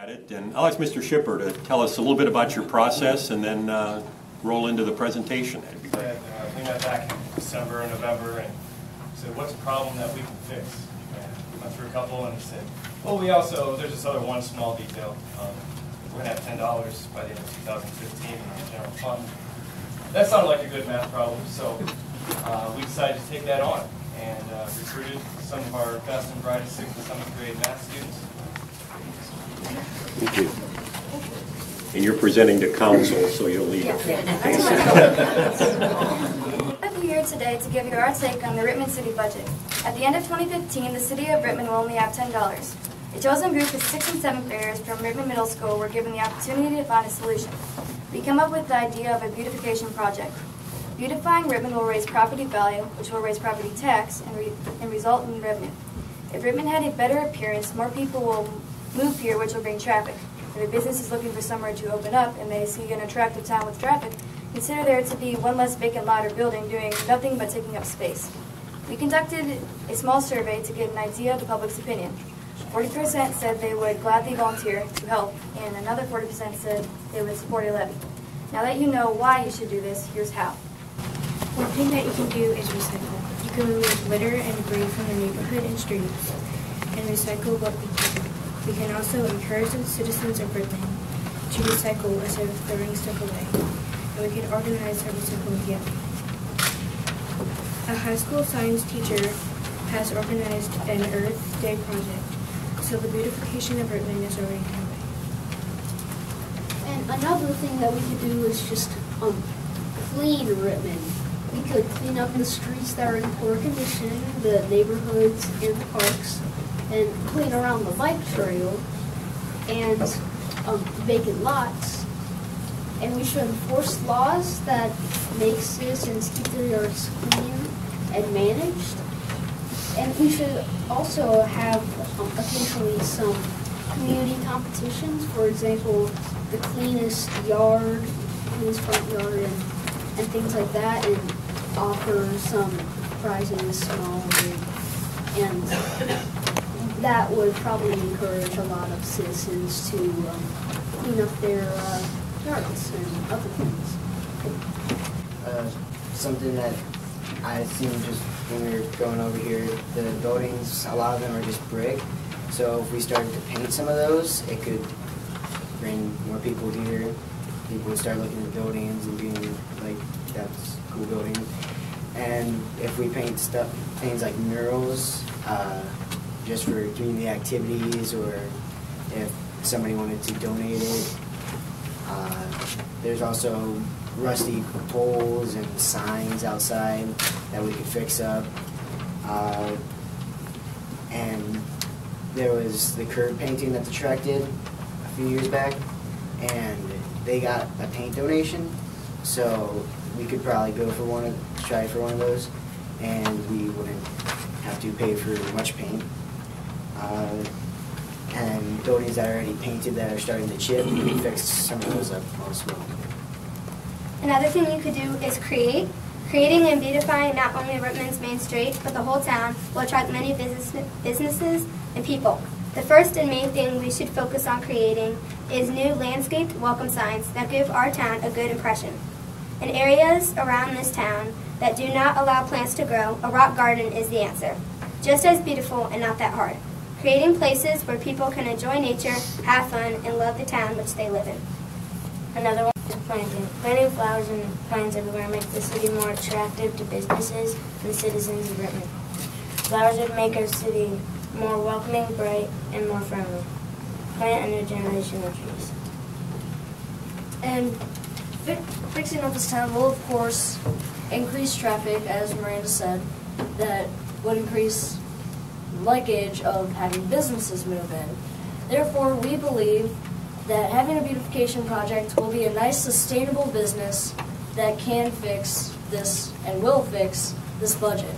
at it, and I'll ask Mr. Shipper to tell us a little bit about your process and then roll into the presentation. We met back in December and November and said, what's a problem that we can fix? And we went through a couple and said, well, there's this other one small detail. We're going to have $10 by the end of 2015 in our general fund. That sounded like a good math problem, so we decided to take that on and recruited some of our best and brightest 6th and 7th grade math students. Thank you. And you're presenting to council, so you'll lead. I'm here today to give you our take on the Rittman City budget. At the end of 2015, the city of Rittman will only have $10. A chosen group of 6th and 7th graders from Rittman Middle School were given the opportunity to find a solution. We come up with the idea of a beautification project. Beautifying Rittman will raise property value, which will raise property tax and result in revenue. If Rittman had a better appearance, more people will move here, which will bring traffic. If a business is looking for somewhere to open up and they see an attractive town with traffic, consider there to be one less vacant lot or building doing nothing but taking up space. We conducted a small survey to get an idea of the public's opinion. 40% said they would gladly volunteer to help, and another 40% said they would support a levy. Now that you know why you should do this, here's how. One thing that you can do is recycle. You can remove litter and debris from the neighborhood and streets and recycle what we can. We can also encourage the citizens of Rittman to recycle instead of throwing stuff away. And we can organize our recycling together. A high school science teacher has organized an Earth Day project, so the beautification of Rittman is already underway. And another thing that we could do is just clean Rittman. We could clean up the streets that are in poor condition, the neighborhoods and the parks, and clean around the bike trail and vacant lots. And we should enforce laws that make citizens keep their yards clean and managed. And we should also have occasionally some community competitions. For example, the cleanest yard, cleanest front yard, and things like that, and offer some prizes, small, and that would probably encourage a lot of citizens to clean up their yards and other things. Something that I seen just when we were going over here, the buildings, a lot of them are just brick. So if we started to paint some of those, it could bring more people here. People would start looking at buildings and being like, that's a cool building. And if we paint things like murals, just for community activities, or if somebody wanted to donate it. There's also rusty poles and signs outside that we could fix up. And there was the curb painting that's attracted a few years back, and they got a paint donation, so we could probably go for try for one of those, and we wouldn't have to pay for much paint. And buildings that are already painted that are starting to chip, we can fix some of those up also. Another thing you could do is create. Creating and beautifying not only Rittman's main street, but the whole town will attract many businesses and people. The first and main thing we should focus on creating is new landscaped welcome signs that give our town a good impression. In areas around this town that do not allow plants to grow, a rock garden is the answer. Just as beautiful and not that hard. Creating places where people can enjoy nature, have fun, and love the town which they live in. Another one is planting. Planting flowers and plants everywhere makes the city more attractive to businesses and the citizens of Rittman. Flowers would make our city more welcoming, bright, and more friendly. Plant a new generation of trees. And fixing up this town will, of course, increase traffic, as Miranda said. That would increase likelihood of having businesses move in. Therefore, we believe that having a beautification project will be a nice, sustainable business that can fix this and will fix this budget.